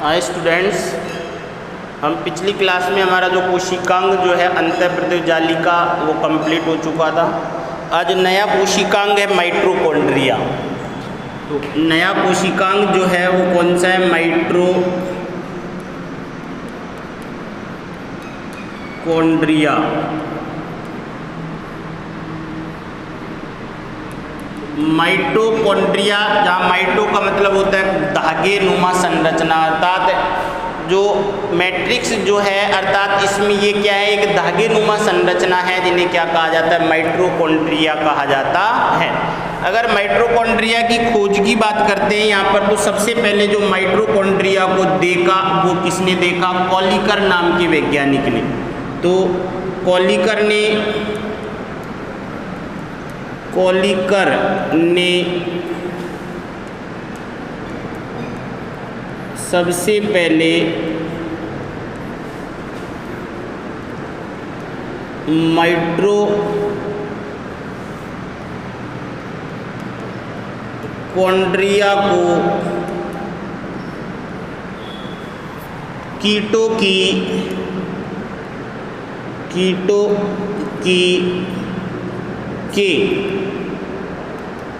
Hi students, हम पिछली class में हमारा जो कोशिकांग जो है अंतःप्रज्वालिका वो कंप्लीट हो चुका था। आज नया कोशिकांग है माइटोकॉन्ड्रिया। तो नया कोशिकांग जो है वो कौन सा है? माइटोकॉन्ड्रिया। माइटोकॉन्ड्रिया, जहाँ माइटो का मतलब होता है धागे नुमा संरचना, अर्थात जो मैट्रिक्स जो है अर्थात इसमें ये क्या है, एक धागे नुमा संरचना है जिन्हें क्या कहा जाता है? माइटोकॉन्ड्रिया कहा जाता है। अगर माइटोकॉन्ड्रिया की खोज की बात करते हैं यहाँ पर, तो सबसे पहले जो माइटोकॉन्ड्रिया को देखा वो किसने देखा? कॉलिकर नाम के वैज्ञानिक ने। तो कॉलिकर ने सबसे पहले माइटोकॉन्ड्रिया को कीटों के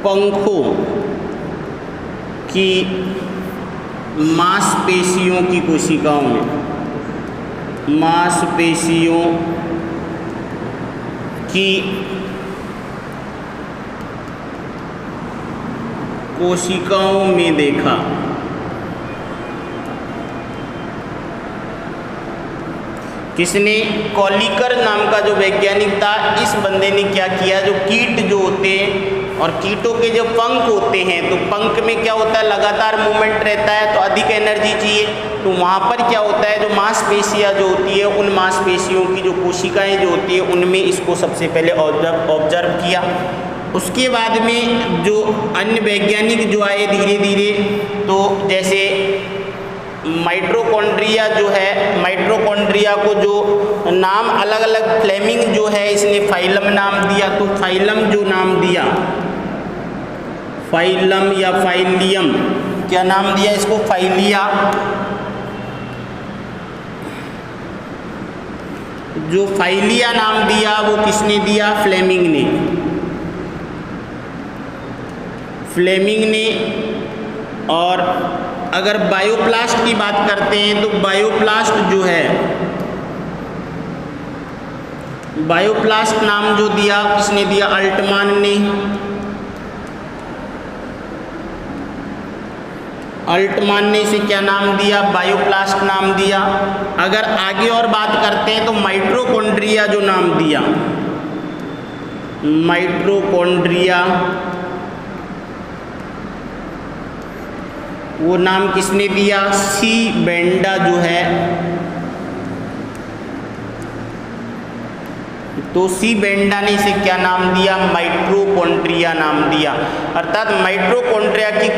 पंखों की मांसपेशियों की कोशिकाओं में, मांसपेशियों की कोशिकाओं में देखा। किसने? कॉलिकर नाम का जो वैज्ञानिक था, इस बंदे ने क्या किया, जो कीट जो होते हैं और कीटों के जो पंख होते हैं, तो पंख में क्या होता है, लगातार मूवमेंट रहता है, तो अधिक एनर्जी चाहिए। तो वहाँ पर क्या होता है, जो मांसपेशियाँ जो होती है, उन मांसपेशियों की जो कोशिकाएं जो होती है उनमें इसको सबसे पहले ऑब्जर्व किया। उसके बाद में जो अन्य वैज्ञानिक जो आए धीरे धीरे, तो जैसे माइटोकॉन्ड्रिया जो है, माइटोकॉन्ड्रिया को जो नाम अलग अलग, फ्लेमिंग जो है इसने फाइलम नाम दिया। तो फाइलम जो नाम दिया, फाइलम या फाइलियम, क्या नाम दिया इसको? फाइलिया। जो फाइलिया नाम दिया वो किसने दिया? फ्लेमिंग ने। फ्लेमिंग ने। और अगर बायोप्लास्ट की बात करते हैं, तो बायोप्लास्ट जो है, बायोप्लास्ट नाम जो दिया किसने दिया? अल्टमान ने। अल्टमान ने इसे क्या नाम दिया? बायोप्लास्ट नाम दिया। अगर आगे और बात करते हैं, तो माइटोकॉन्ड्रिया जो नाम दिया, माइटोकॉन्ड्रिया, वो नाम किसने दिया? सी बेंडा जो है, तो सी बेंडा ने इसे क्या नाम दिया? माइटोकॉन्ड्रिया नाम दिया। अर्थात माइटोकॉन्ड्रिया की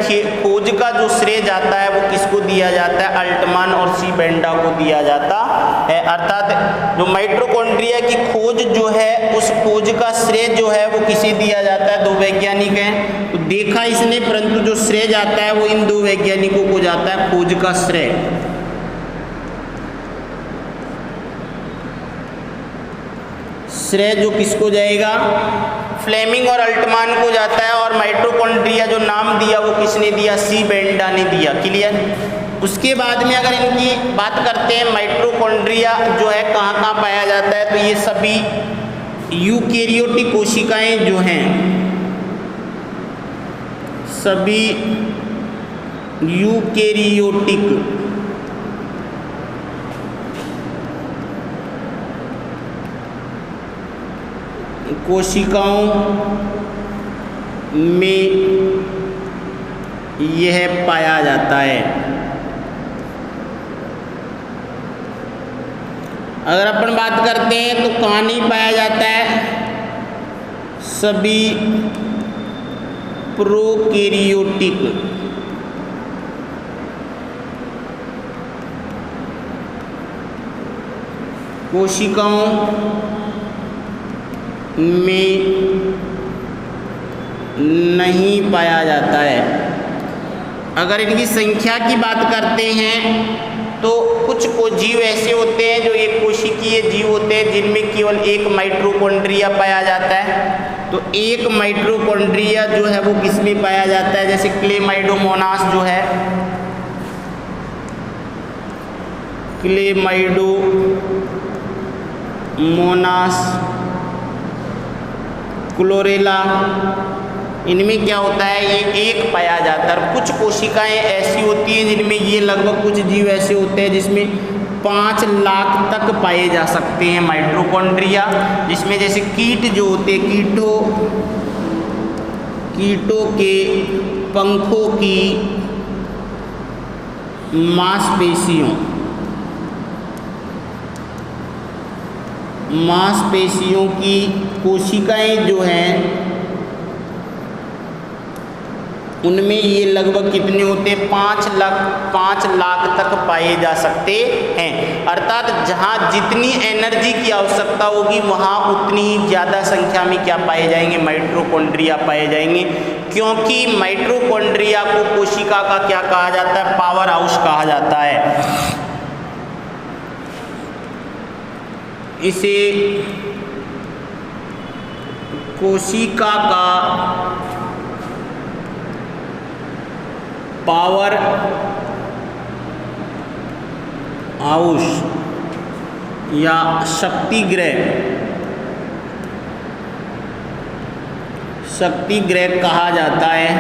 खोज का जो श्रेय जाता है वो किसको दिया जाता है? अल्टमान और सी बेंडा को दिया जाता है। अर्थात जो माइटोकॉन्ड्रिया की खोज जो है, उस खोज का श्रेय जो है वो किसे दिया जाता है? दो वैज्ञानिक हैं, तो देखा इसने, परंतु जो श्रेय जाता है वो इन दो वैज्ञानिकों को जाता है, खोज का श्रेय। श्रेय जो किसको जाएगा? फ्लेमिंग और अल्टमान को जाता है। और माइटोकॉन्ड्रिया जो नाम दिया वो किसने दिया? सी बेंडा ने दिया। क्लियर? उसके बाद में अगर इनकी बात करते हैं, माइटोकॉन्ड्रिया जो है कहाँ कहाँ पाया जाता है, तो ये सभी यूकेरियोटिक कोशिकाएं जो हैं, सभी यूकेरियोटिक कोशिकाओं में यह पाया जाता है। अगर अपन बात करते हैं तो कहाँ नहीं पाया जाता है? सभी प्रोकैरियोटिक कोशिकाओं में नहीं पाया जाता है। अगर इनकी संख्या की बात करते हैं तो कुछ जीव ऐसे होते हैं जो एक कोशिकीय जीव होते हैं जिनमें केवल एक माइटोकॉन्ड्रिया पाया जाता है। तो एक माइटोकॉन्ड्रिया जो है वो किसमें पाया जाता है, जैसे क्लेमाइडोमोनास जो है, क्लेमाइडोमोनास, क्लोरेला, इनमें क्या होता है ये एक पाया जाता है। कुछ कोशिकाएं ऐसी होती हैं जिनमें ये लगभग कुछ जीव ऐसे होते हैं जिसमें 5 लाख तक पाए जा सकते हैं माइटोकॉन्ड्रिया, जिसमें जैसे कीट जो होते हैं, कीटों के पंखों की मांसपेशियों की कोशिकाएं जो हैं उनमें ये लगभग कितने होते हैं, 5 लाख तक पाए जा सकते हैं। अर्थात जहाँ जितनी एनर्जी की आवश्यकता होगी वहाँ उतनी ही ज़्यादा संख्या में क्या पाए जाएंगे, माइटोकॉन्ड्रिया पाए जाएंगे। क्योंकि माइटोकॉन्ड्रिया को कोशिका का क्या कहा जाता है, पावर हाउस कहा जाता है। इसे कोशिका का पावर हाउस या शक्तिगृह कहा जाता है।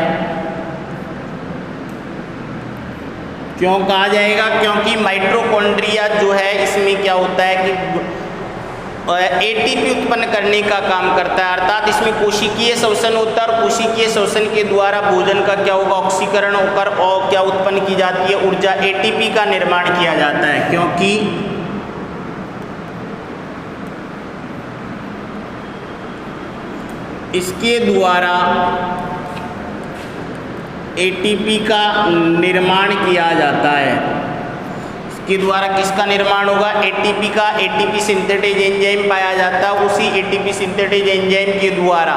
क्यों कहा जाएगा, क्योंकि माइटोकॉन्ड्रिया जो है इसमें क्या होता है कि एटीपी उत्पन्न करने का काम करता है। अर्थात इसमें कोशिकीय श्वसन होता है और कोशिकीय श्वसन के द्वारा भोजन का क्या होगा, ऑक्सीकरण होकर और क्या उत्पन्न की जाती है, ऊर्जा, एटीपी का निर्माण किया जाता है। क्योंकि इसके द्वारा एटीपी का निर्माण किया जाता है। के द्वारा किसका निर्माण होगा, एटीपी का। एटीपी सिंथेटेज एंजाइम पाया जाता है, उसी एटीपी सिंथेटेज एंजाइम के द्वारा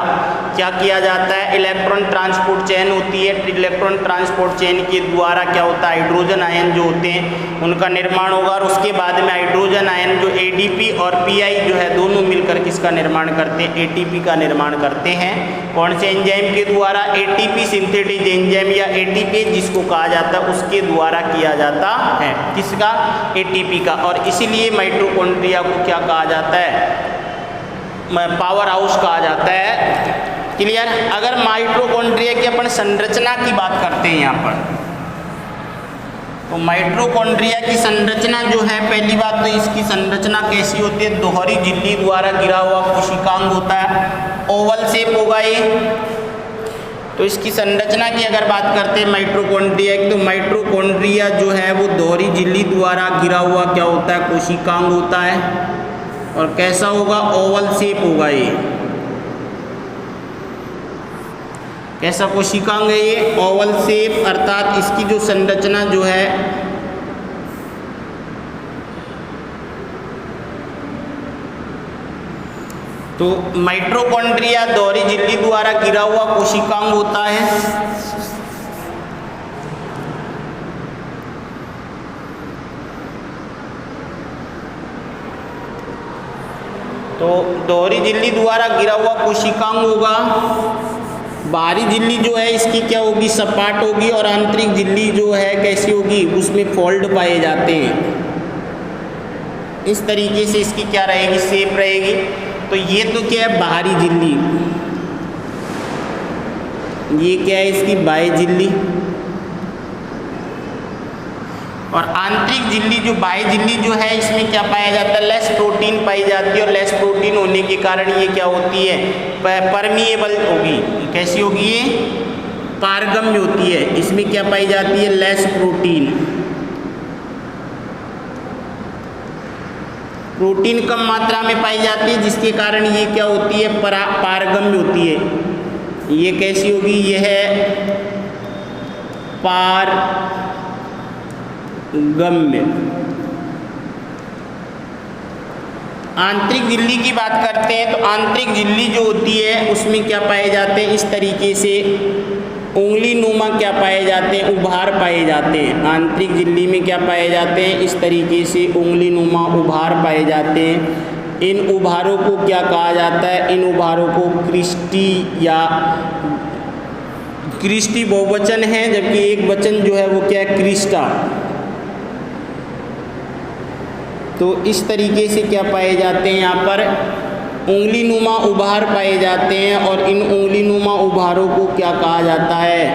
क्या किया जाता है, इलेक्ट्रॉन ट्रांसपोर्ट चेन होती है। इलेक्ट्रॉन ट्रांसपोर्ट चेन के द्वारा क्या होता है, हाइड्रोजन आयन जो होते हैं उनका निर्माण होगा और उसके बाद में हाइड्रोजन आयन जो एडीपी और पीआई जो है दोनों मिलकर किसका निर्माण करते हैं, एटीपी का निर्माण करते हैं। कौन से एंजाइम के द्वारा, एटीपी सिंथेटेज एंजाइम या एटीपी जिसको कहा जाता है उसके द्वारा किया जाता है। किसका, एटीपी का। और इसीलिए माइटोकॉन्ड्रिया को क्या कहा जाता है, पावर हाउस कहा जाता है। क्लियर। अगर माइटोकॉन्ड्रिया की अपन संरचना की बात करते हैं यहाँ पर, तो माइटोकॉन्ड्रिया की संरचना जो है, पहली बात तो इसकी संरचना कैसी होती है, दोहरी झिल्ली द्वारा घिरा हुआ कोशिकांग होता है, ओवल शेप होगा ये। तो इसकी संरचना की अगर बात करते हैं माइटोकॉन्ड्रिया की, तो माइटोकॉन्ड्रिया जो है वो दोहरी झिल्ली द्वारा घिरा हुआ क्या होता है, कोशिकांग होता है। और कैसा होगा, ओवल शेप होगा ये। कैसा कोशिकांग है ये, ओवल शेप। अर्थात इसकी जो संरचना जो है तो माइटोकॉन्ड्रिया दोहरी झिल्ली द्वारा घिरा हुआ कोशिकांग होता है। तो दोहरी झिल्ली द्वारा घिरा हुआ कोशिकांग होगा। बाहरी झिल्ली जो है इसकी क्या होगी, सपाट होगी, और आंतरिक झिल्ली जो है कैसी होगी, उसमें फोल्ड पाए जाते हैं। इस तरीके से इसकी क्या रहेगी, शेप रहेगी। तो ये तो क्या है, बाहरी झिल्ली। ये क्या है, इसकी बाह्य झिल्ली। और आंतरिक झिल्ली जो बाह्य झिल्ली जो है इसमें क्या पाया जाता है, लेस प्रोटीन पाई जाती है। और लेस प्रोटीन होने के कारण ये क्या होती है, परमिएबल होगी। कैसी होगी ये, पारगम्य होती है। इसमें क्या पाई जाती है, लेस प्रोटीन। प्रोटीन कम मात्रा में पाई जाती है, जिसके कारण ये क्या होती है, पारगम्य होती है। ये कैसी होगी, यह है पारगम्य। आंतरिक झिल्ली की बात करते हैं तो आंतरिक झिल्ली जो होती है उसमें क्या पाए जाते हैं, इस तरीके से उंगली नुमा क्या पाए जाते हैं, उभार पाए जाते हैं। आंतरिक झिल्ली में क्या पाए जाते हैं, इस तरीके से उंगली नुमा उभार पाए जाते हैं। इन उभारों को क्या कहा जाता है, इन उभारों को क्रिस्टी या क्रिस्टी बहुवचन है, जबकि एक वचन जो है वो क्या है, क्रिस्टा। तो इस तरीके से क्या पाए जाते हैं, यहाँ पर उंगली नुमा उभार पाए जाते हैं। और इन उंगली नुमा उभारों को क्या कहा जाता है,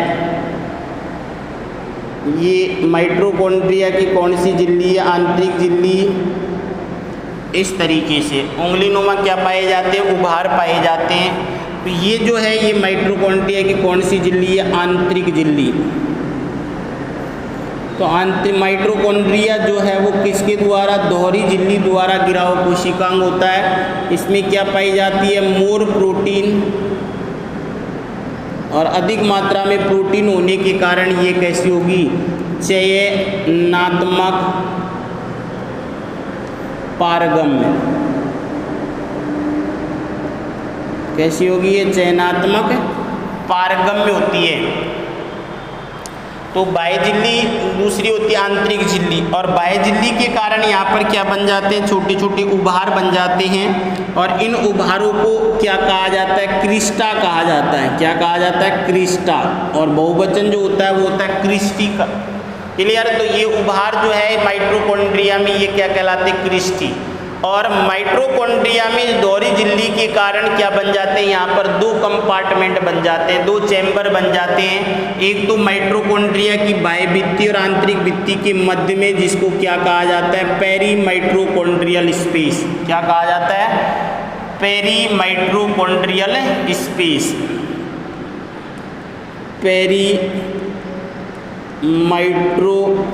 ये माइटोकॉन्ड्रिया की कौन सी झिल्ली है, आंतरिक झिल्ली। इस तरीके से उंगली नुमा क्या पाए जाते हैं, उभार पाए जाते हैं। तो ये जो है ये माइटोकॉन्ड्रिया की कौन सी झिल्ली है, आंतरिक झिल्ली। तो माइटोकॉन्ड्रिया जो है वो किसके द्वारा, दोहरी झिल्ली द्वारा गिरा हुआ कोशिकांग होता है। इसमें क्या पाई जाती है, मोर प्रोटीन, और अधिक मात्रा में प्रोटीन होने के कारण ये कैसी होगी, चयनात्मक पारगम्य। कैसी होगी ये, चयनात्मक पारगम्य होती है। तो बाह्य झिल्ली दूसरी होती है आंतरिक झिल्ली, और बाह्य झिल्ली के कारण यहाँ पर क्या बन जाते हैं, छोटे छोटे उभार बन जाते हैं। और इन उभारों को क्या कहा जाता है, क्रिस्टा कहा जाता है। क्या कहा जाता है, क्रिस्टा। और बहुवचन जो होता है वो होता है क्रिस्टी का। क्लियर। तो ये उभार जो है माइटोकॉन्ड्रिया में ये क्या कहलाते हैं, क्रिस्टी। और माइटोकॉन्ड्रिया में दोहरी झिल्ली के कारण क्या बन जाते हैं, यहाँ पर दो कंपार्टमेंट बन जाते हैं, दो चैम्बर बन जाते हैं। एक तो माइटोकॉन्ड्रिया की बाह्य भित्ति और आंतरिक भित्ति के मध्य में, जिसको क्या कहा जाता है, पेरी माइटोकॉन्ड्रियल स्पेस। क्या कहा जाता है, peri mitochondrial space. Peri mitochondrial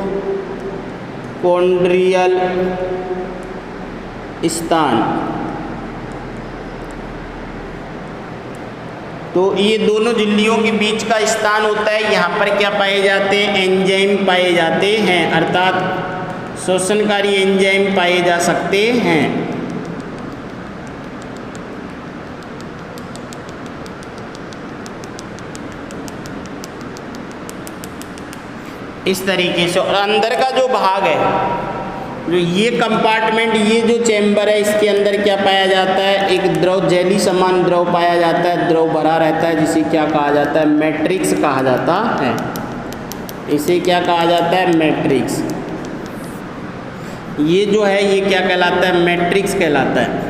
स्थान। तो ये दोनों झिल्लियों के बीच का स्थान होता है। यहाँ पर क्या पाए जाते हैं, एंजाइम पाए जाते हैं, अर्थात शोषणकारी एंजाइम पाए जा सकते हैं। इस तरीके से। और अंदर का जो भाग है, जो ये कंपार्टमेंट, ये जो चैम्बर है, इसके अंदर क्या पाया जाता है, एक द्रव, जेली समान द्रव पाया जाता है, द्रव भरा रहता है, जिसे क्या कहा जाता है, मैट्रिक्स कहा जाता है। इसे क्या कहा जाता है, मैट्रिक्स। ये जो है ये क्या कहलाता है, मैट्रिक्स कहलाता है।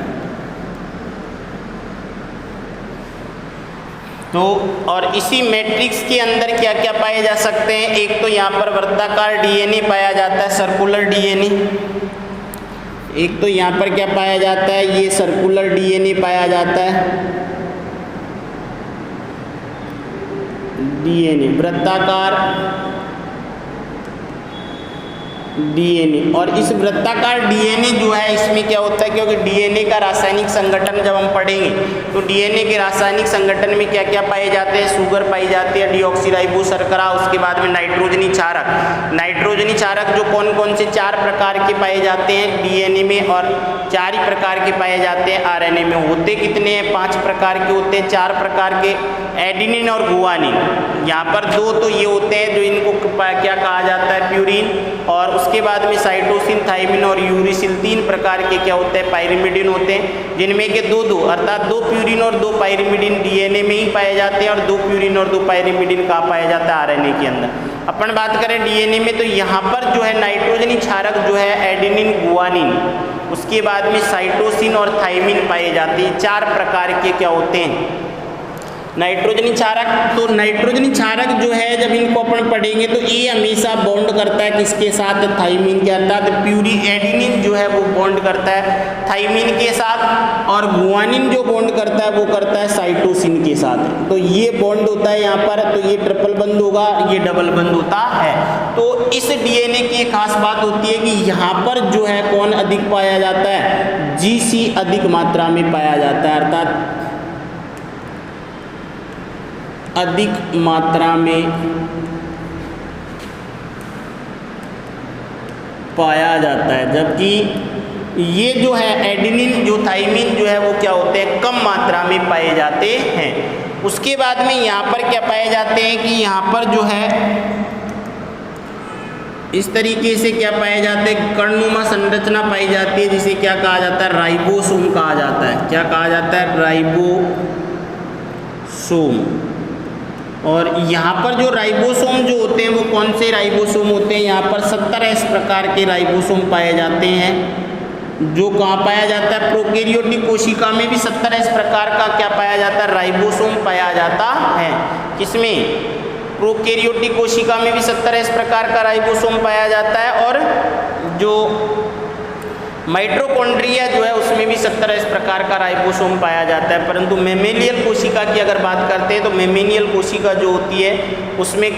तो और इसी मैट्रिक्स के अंदर क्या क्या पाए जा सकते हैं, एक तो यहाँ पर वृत्ताकार डीएनए पाया जाता है, सर्कुलर डीएनए। एक तो यहाँ पर क्या पाया जाता है, ये सर्कुलर डीएनए पाया जाता है, डीएनए, वृत्ताकार डीएनए। और इस वृत्ताकार डीएनए जो है, इसमें क्या होता है, क्योंकि डीएनए का रासायनिक संगठन जब हम पढ़ेंगे तो डीएनए के रासायनिक संगठन में क्या क्या पाए जाते हैं, शुगर पाई जाती है, डीऑक्सीराइबो शर्करा, उसके बाद में नाइट्रोजनी क्षारक। नाइट्रोजनी क्षारक जो कौन कौन से 4 प्रकार के पाए जाते हैं डीएनए में, और 4 ही प्रकार के पाए जाते हैं आरएनए में। होते कितने हैं, 5 प्रकार के होते हैं, 4 प्रकार के, एडेनिन और गुआनिन। यहाँ पर 2 तो ये होते हैं जो इनको क्या कहा जाता है, प्यूरिन, और उसके बाद में साइटोसिन, थाइमिन और यूरिसिल 3 प्रकार के क्या होते हैं, पायरिमिडिन होते हैं, जिनमें के 2-2 अर्थात 2 प्यूरिन और 2 पायरिमिडिन डीएनए में ही पाए जाते हैं, और 2 प्यूरिन और 2 पायरिमिडिन कहाँ पाया जाता है, आरएनए के अंदर। अपन बात करें डीएनए में, तो यहाँ पर जो है नाइट्रोजनी क्षारक जो है एडेनिन, गुआनिन, उसके बाद में साइटोसिन और थाइमिन पाए जाते हैं। 4 प्रकार के क्या होते हैं, नाइट्रोजनी क्षारक। तो नाइट्रोजनी क्षारक जो है, जब इनको अपन पढ़ेंगे तो ये हमेशा बॉन्ड करता है किसके साथ, थाइमिन के, अर्थात प्यूरी एडेनिन जो है वो बॉन्ड करता है थाइमिन के साथ, और गुआनिन जो बॉन्ड करता है वो करता है साइटोसिन के साथ। तो ये बॉन्ड होता है यहाँ पर, तो ये ट्रिपल बंद होगा, ये डबल बंद होता है। तो इस डीएनए की एक खास बात होती है कि यहाँ पर जो है कौन अधिक पाया जाता है, जीसी अधिक मात्रा में पाया जाता है, अर्थात अधिक मात्रा में पाया जाता है, जबकि ये जो है एडेनिन, जो थाइमिन जो है वो क्या होते हैं, कम मात्रा में पाए जाते हैं। उसके बाद में यहाँ पर क्या पाए जाते हैं कि यहाँ पर जो है इस तरीके से क्या पाए जाते हैं, कर्णनुमा संरचना पाई जाती है, जिसे क्या कहा जाता है, राइबोसोम कहा जाता है। क्या कहा जाता है, राइबोसोम। और यहाँ पर जो राइबोसोम जो होते हैं वो कौन से राइबोसोम होते हैं, यहाँ पर 70 इस प्रकार के राइबोसोम पाए जाते हैं। जो कहाँ पाया जाता है, प्रोकैरियोटिक कोशिका में भी 70 इस प्रकार का क्या पाया जाता है, राइबोसोम पाया जाता है। किसमें, प्रोकैरियोटिक कोशिका में भी 70 इस प्रकार का राइबोसोम पाया जाता है। और जो माइटोकॉन्ड्रिया जो है उसमें भी 70 इस प्रकार का राइबोसोम पाया जाता है। परंतु मेमेलियल कोशिका की अगर बात करते हैं तो मेमेनियल कोशिका जो होती है उसमें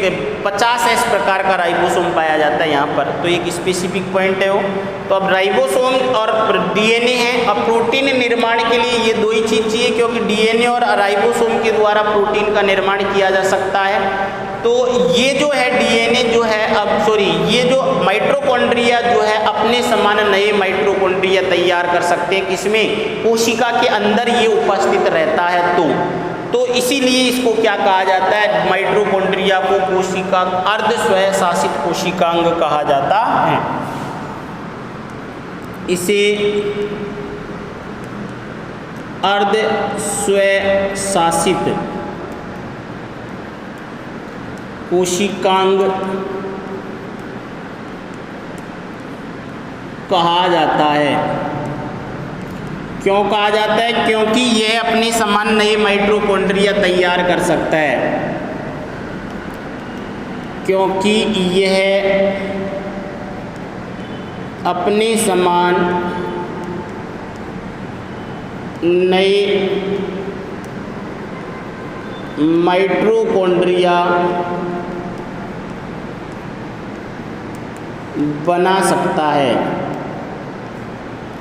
50 इस प्रकार का राइबोसोम पाया जाता है यहाँ पर। तो एक स्पेसिफिक पॉइंट है वो। तो अब राइबोसोम और डीएनए है। अब प्रोटीन निर्माण के लिए ये दो ही चीज़ चाहिए, क्योंकि डीएनए और राइबोसोम के द्वारा प्रोटीन का निर्माण किया जा सकता है। तो ये जो है डीएनए जो है, अब सॉरी, ये जो माइटोकॉन्ड्रिया जो है अपने समान नए माइटोकॉन्ड्रिया तैयार कर सकते हैं। किसमें, कोशिका के अंदर ये उपस्थित रहता है। तो इसीलिए इसको क्या कहा जाता है, माइटोकॉन्ड्रिया को कोशिका अर्ध स्वयं कोशिकांग कहा जाता है। इसे अर्ध स्वयं कोशिकांग कहा जाता है। क्यों कहा जाता है, क्योंकि यह अपने समान नए माइटोकॉन्ड्रिया तैयार कर सकता है। क्योंकि यह अपने समान नए माइटोकॉन्ड्रिया बना सकता है।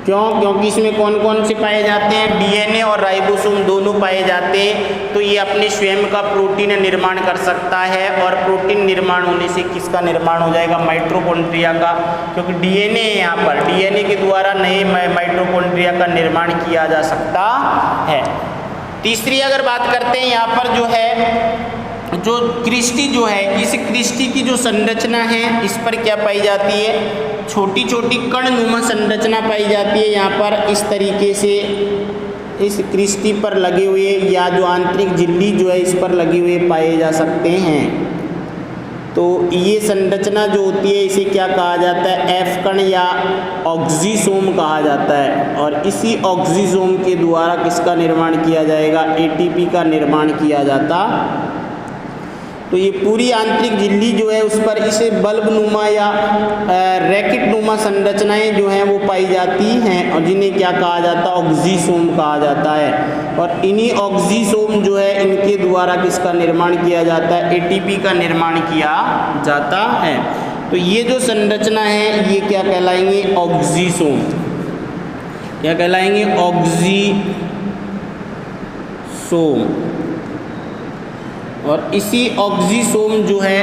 क्यों, क्योंकि इसमें कौन कौन से पाए जाते हैं, डीएनए और राइबोसोम दोनों पाए जाते हैं। तो ये अपने स्वयं का प्रोटीन निर्माण कर सकता है। और प्रोटीन निर्माण होने से किसका निर्माण हो जाएगा, माइटोकॉन्ड्रिया का। क्योंकि डीएनए है यहाँ पर, डीएनए के द्वारा नए माइटोकॉन्ड्रिया का निर्माण किया जा सकता है। तीसरी अगर बात करते हैं यहाँ पर जो है, जो क्रिस्टी जो है, इस क्रिस्टी की जो संरचना है इस पर क्या पाई जाती है, छोटी छोटी कणनुमा संरचना पाई जाती है। यहाँ पर इस तरीके से इस क्रिस्टी पर लगे हुए या जो आंतरिक झिल्ली जो है इस पर लगे हुए पाए जा सकते हैं। तो ये संरचना जो होती है इसे क्या कहा जाता है, एफ कण या ऑक्सीसोम कहा जाता है। और इसी ऑक्सीसोम के द्वारा किसका निर्माण किया जाएगा, एटीपी का निर्माण किया जाता। तो ये पूरी आंतरिक झिल्ली जो है उस पर इसे बल्ब नुमा या रैकेट नुमा संरचनाएं जो हैं वो पाई जाती हैं, और जिन्हें क्या कहा जाता है, ऑक्सीसोम कहा जाता है। और इन्हीं ऑक्सीसोम जो है इनके द्वारा किसका निर्माण किया जाता है, एटीपी का निर्माण किया जाता है। तो ये जो संरचना है ये क्या कहलाएंगे, ऑक्सीसोम। क्या कहलाएंगे, ऑक्सीसोम। और इसी ऑक्सीसोम जो है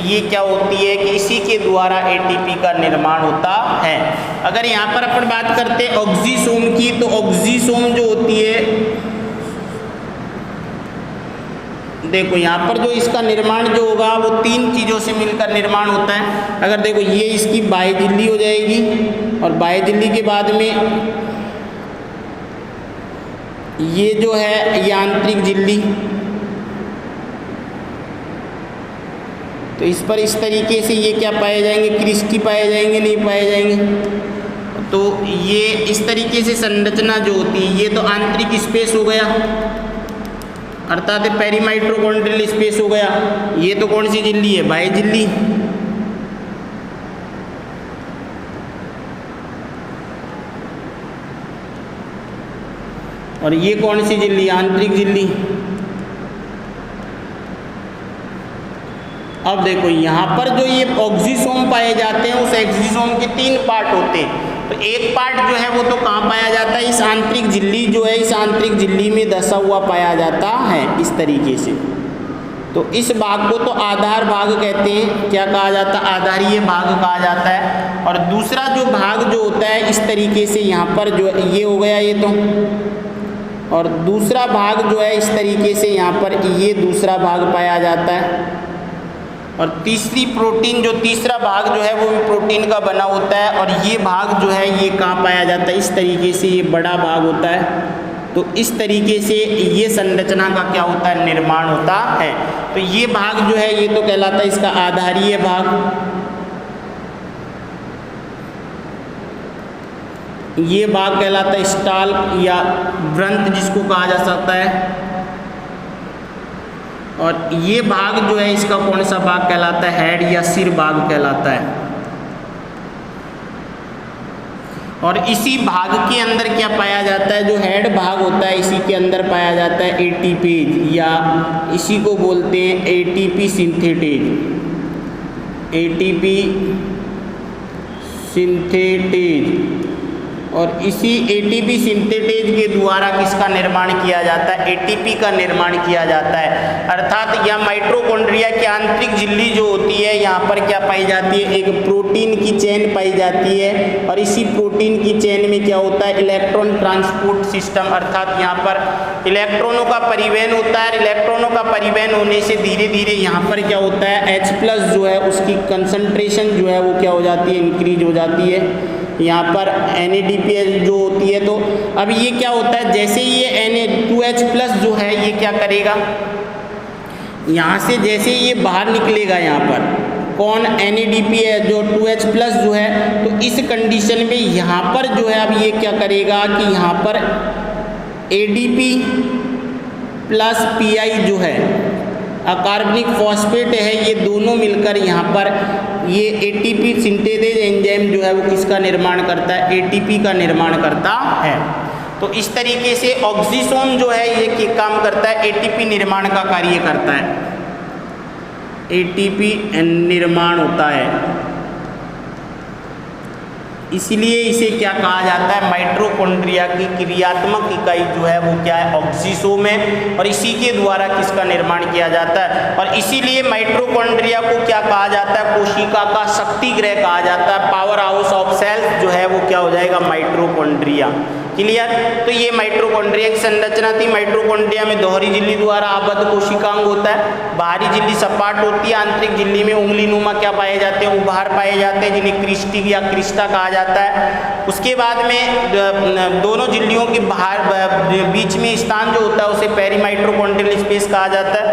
ये क्या होती है कि इसी के द्वारा एटीपी का निर्माण होता है। अगर यहाँ पर अपन बात करते हैं ऑक्सीसोम की, तो ऑक्सीसोम जो होती है, देखो यहाँ पर जो इसका निर्माण जो होगा वो 3 चीज़ों से मिलकर निर्माण होता है। अगर देखो ये इसकी बाह्य झिल्ली हो जाएगी, और बाह्य झिल्ली के बाद में ये जो है ये आंतरिक झिल्ली। तो इस पर इस तरीके से ये क्या पाए जाएंगे, क्रिस्टी पाए जाएंगे, नहीं पाए जाएंगे। तो ये इस तरीके से संरचना जो होती है, ये तो आंतरिक स्पेस हो गया, अर्थात पेरीमाइटोकॉन्ड्रियल स्पेस हो गया। ये तो कौन सी झिल्ली है, बाह्य झिल्ली। और ये कौन सी झिल्ली, आंतरिक झिल्ली। अब देखो यहाँ पर जो ये ऑक्सीसोम पाए जाते हैं उस ऑक्सीसोम के 3 पार्ट होते हैं। तो एक पार्ट जो है वो तो कहाँ पाया जाता है, इस आंतरिक झिल्ली जो है, इस आंतरिक झिल्ली में धंसा हुआ पाया जाता है इस तरीके से। तो इस भाग को तो आधार भाग कहते हैं। क्या कहा जाता है, आधारीय भाग कहा जाता है। और दूसरा जो भाग जो होता है इस तरीके से यहाँ पर जो ये हो गया, ये तो और दूसरा भाग जो है इस तरीके से यहाँ पर ये दूसरा भाग पाया जाता है। और तीसरी प्रोटीन जो तीसरा भाग जो है वो भी प्रोटीन का बना होता है। और ये भाग जो है ये कहाँ पाया जाता है, इस तरीके से ये बड़ा भाग होता है। तो इस तरीके से ये संरचना का क्या होता है, निर्माण होता है। तो ये भाग जो है ये तो कहलाता है इसका आधारीय भाग। ये भाग कहलाता है स्टाल या व्रंत जिसको कहा जा सकता है। और ये भाग जो है इसका कौन सा भाग कहलाता है, हेड या सिर भाग कहलाता है। और इसी भाग के अंदर क्या पाया जाता है, जो हेड भाग होता है इसी के अंदर पाया जाता है एटीपेज, या इसी को बोलते हैं एटीपी सिंथेटेज। ATP synthetase. और इसी एटीपी सिंथेटेज के द्वारा किसका निर्माण किया जाता है, एटीपी का निर्माण किया जाता है। अर्थात यह माइटोकॉन्ड्रिया की आंतरिक झिल्ली जो होती है यहाँ पर क्या पाई जाती है, एक प्रोटीन की चेन पाई जाती है। और इसी प्रोटीन की चेन में क्या होता है, इलेक्ट्रॉन ट्रांसपोर्ट सिस्टम, अर्थात यहाँ पर इलेक्ट्रॉनों का परिवहन होता है। इलेक्ट्रॉनों का परिवहन होने से धीरे धीरे यहाँ पर क्या होता है, H+ जो है उसकी कंसंट्रेशन जो है वो क्या हो जाती है, इंक्रीज हो जाती है। यहाँ पर NADPH जो होती है, तो अब ये क्या होता है, जैसे ये Na2H+ जो है ये क्या करेगा, यहाँ से जैसे ये बाहर निकलेगा यहाँ पर कौन, NADPH जो 2H+ जो है, तो इस कंडीशन में यहाँ पर जो है अब ये क्या करेगा कि यहाँ पर ADP + PI जो है अकार्बनिक फॉस्फेट है, ये दोनों मिलकर यहाँ पर ये एटीपी सिंथेसेस एंजाइम जो है वो किसका निर्माण करता है, एटीपी का निर्माण करता है। तो इस तरीके से ऑक्सीसोम जो है ये काम करता है, एटीपी निर्माण का कार्य करता है। एटीपी निर्माण होता है, इसलिए इसे क्या कहा जाता है, माइटोकॉन्ड्रिया की क्रियात्मक इकाई जो है वो क्या है, ऑक्सीसोम है। और इसी के द्वारा किसका निर्माण किया जाता है, और इसीलिए माइटोकॉन्ड्रिया को क्या कहा जाता है, कोशिका का शक्ति गृह कहा जाता है। पावर हाउस ऑफ सेल्स जो है वो क्या हो जाएगा, माइटोकॉन्ड्रिया। क्लियर। तो ये माइटोकॉन्ड्रिया की संरचना थी। माइटोकॉन्ड्रिया में दोहरी झिल्ली द्वारा आबद्ध कोशिकांग होता है। बाहरी झिल्ली सपाट होती है, आंतरिक झिल्ली में उंगलीनुमा क्या पाए जाते हैं, उभार पाए जाते हैं, जिन्हें क्रिस्टी या क्रिस्टा कहा जाता है। उसके बाद में दोनों झिल्लियों के बाहर बीच में स्थान जो होता है उसे पेरीमाइटोकॉन्ड्रियल स्पेस कहा जाता है,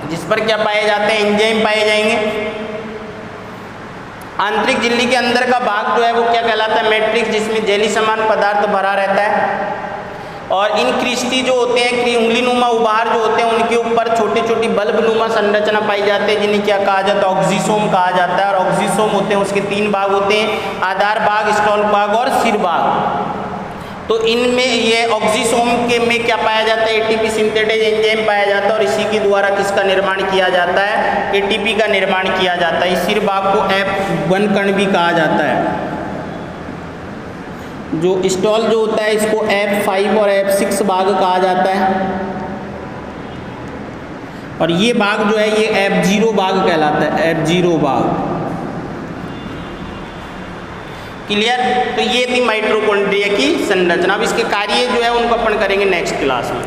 जिस पर क्या पाए जाते हैं, एंजाइम पाए जाएंगे। आंतरिक झिल्ली के अंदर का भाग जो है वो क्या कहलाता है, मैट्रिक्स, जिसमें जेली समान पदार्थ भरा रहता है। और इन क्रिस्टी जो होते हैं, उंगलीनुमा उभार जो होते हैं, उनके ऊपर छोटी छोटी बल्बनुमा संरचना पाई जाती है, जिन्हें क्या कहा जाता है, ऑक्सीसोम कहा जाता है। और ऑक्सीसोम होते हैं उसके 3 भाग होते हैं, आधार भाग, स्टॉल भाग और सिर भाग। तो इनमें ये ऑक्सीसोम के में क्या पाया जाता है, एटीपी सिंथेटेज एंजाइम पाया जाता है। और इसी के द्वारा किसका निर्माण किया जाता है, एटीपी का निर्माण किया जाता है। इस सिर भाग को F1 कण भी कहा जाता है। जो स्टॉल जो होता है इसको F5 और F6 भाग कहा जाता है। और ये भाग जो है ये F0 भाग कहलाता है, F0 भाग। क्लियर। तो ये थी माइटोकॉन्ड्रिया की संरचना। अब इसके कार्य जो है उनको अपन करेंगे नेक्स्ट क्लास में।